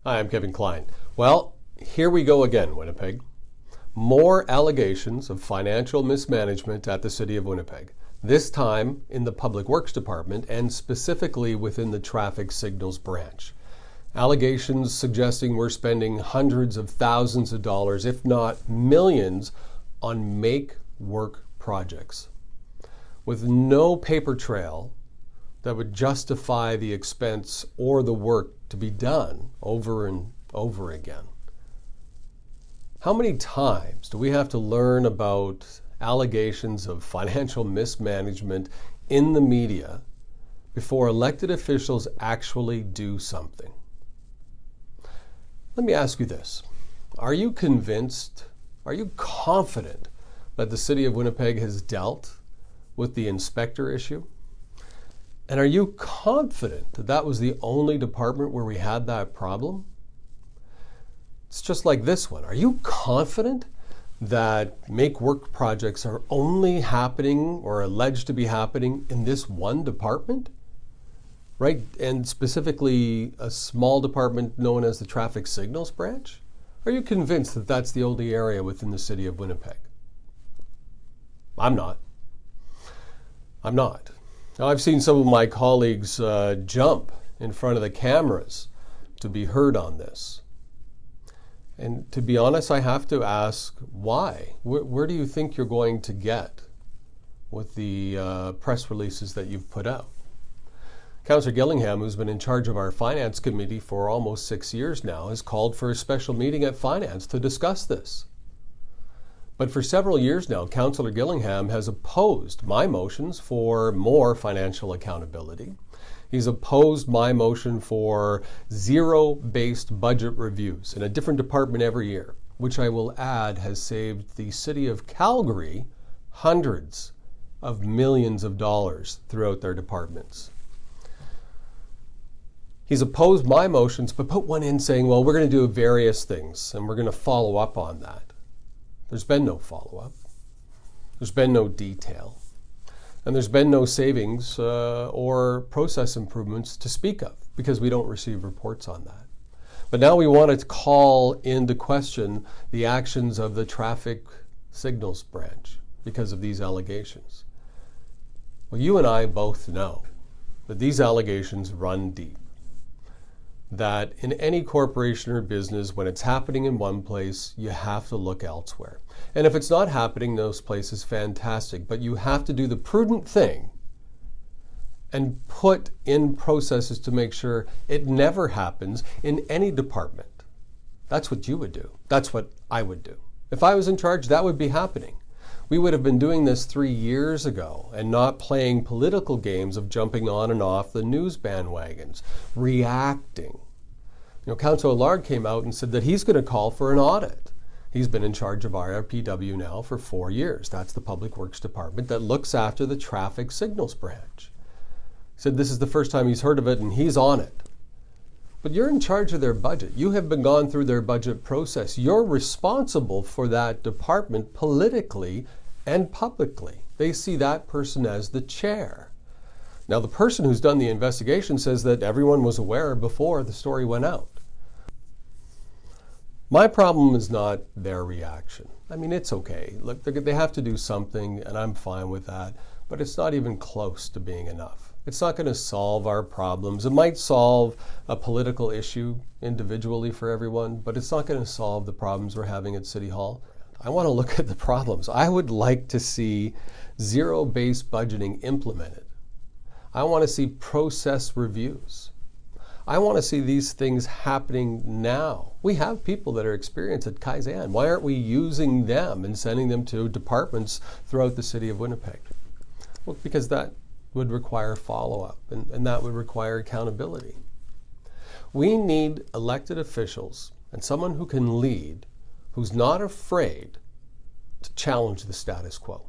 Hi, I'm Kevin Klein. Well, here we go again, Winnipeg. More allegations of financial mismanagement at the City of Winnipeg, this time in the Public Works Department and specifically within the traffic signals branch. Allegations suggesting we're spending hundreds of thousands of dollars, if not millions, on make-work projects with no paper trail that would justify the expense or the work to be done over and over again. How many times do we have to learn about allegations of financial mismanagement in the media before elected officials actually do something? Let me ask you this. Are you convinced, are you confident that the City of Winnipeg has dealt with the inspector issue? And are you confident that that was the only department where we had that problem? It's just like this one. Are you confident that make-work projects are only happening or alleged to be happening in this one department? Right? And specifically a small department known as the traffic signals branch? Are you convinced that that's the only area within the City of Winnipeg? I'm not. I'm not. Now, I've seen some of my colleagues jump in front of the cameras to be heard on this. And to be honest, I have to ask why? Where do you think you're going to get with the press releases that you've put out? Councillor Gillingham, who's been in charge of our Finance Committee for almost 6 years now, has called for a special meeting at Finance to discuss this. But for several years now, Councillor Gillingham has opposed my motions for more financial accountability. He's opposed my motion for zero-based budget reviews in a different department every year, which I will add has saved the City of Calgary hundreds of millions of dollars throughout their departments. He's opposed my motions, but put one in saying, well, we're going to do various things and we're going to follow up on that. There's been no follow-up. There's been no detail. And there's been no savings or process improvements to speak of because we don't receive reports on that. But now we want to call into question the actions of the traffic signals branch because of these allegations. Well, you and I both know that these allegations run deep. That in any corporation or business, when it's happening in one place, you have to look elsewhere. And if it's not happening in those places, fantastic. But you have to do the prudent thing and put in processes to make sure it never happens in any department. That's what you would do. That's what I would do. If I was in charge, that would be happening. We would have been doing this 3 years ago and not playing political games of jumping on and off the news bandwagons, reacting. Councillor Allard came out and said that he's going to call for an audit. He's been in charge of RRPW now for 4 years. That's the Public Works Department that looks after the traffic signals branch. He said this is the first time he's heard of it and he's on it. But you're in charge of their budget. You have been gone through their budget process. You're responsible for that department politically and publicly. They see that person as the chair. Now, the person who's done the investigation says that everyone was aware before the story went out. My problem is not their reaction. I mean, it's okay. Look, they have to do something, and I'm fine with that, but it's not even close to being enough. It's not going to solve our problems. It might solve a political issue individually for everyone, but it's not going to solve the problems we're having at City Hall. I want to look at the problems. I would like to see zero-based budgeting implemented. I want to see process reviews. I want to see these things happening now. We have people that are experienced at Kaizen. Why aren't we using them and sending them to departments throughout the City of Winnipeg? Well, because that would require follow-up and that would require accountability. We need elected officials and someone who can lead, who's not afraid to challenge the status quo.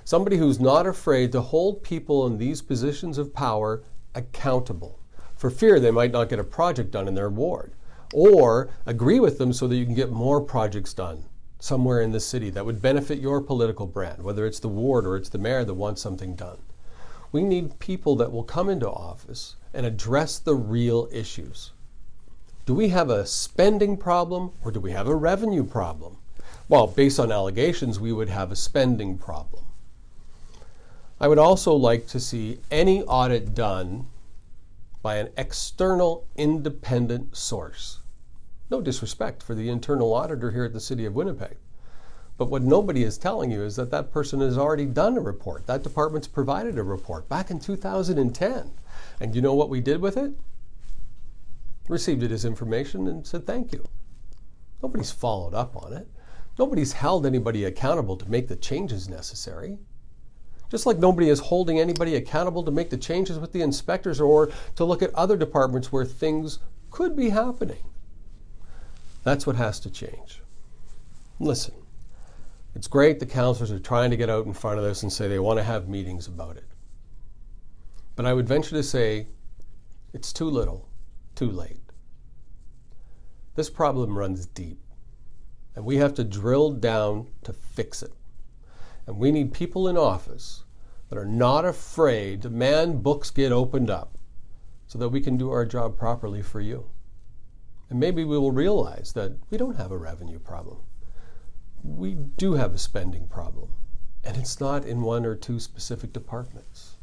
Somebody who's not afraid to hold people in these positions of power accountable for fear they might not get a project done in their ward, or agree with them so that you can get more projects done somewhere in the city that would benefit your political brand, whether it's the ward or it's the mayor that wants something done. We need people that will come into office and address the real issues. Do we have a spending problem or do we have a revenue problem? Well, based on allegations, we would have a spending problem. I would also like to see any audit done by an external independent source. No disrespect for the internal auditor here at the City of Winnipeg. But what nobody is telling you is that that person has already done a report. That department's provided a report back in 2010. And you know what we did with it? Received it as information and said thank you. Nobody's followed up on it. Nobody's held anybody accountable to make the changes necessary. Just like nobody is holding anybody accountable to make the changes with the inspectors or to look at other departments where things could be happening. That's what has to change. Listen, it's great the councillors are trying to get out in front of this and say they want to have meetings about it. But I would venture to say it's too little, too late. This problem runs deep, and we have to drill down to fix it. And we need people in office that are not afraid to demand books get opened up so that we can do our job properly for you. And maybe we will realize that we don't have a revenue problem. We do have a spending problem, and it's not in one or two specific departments.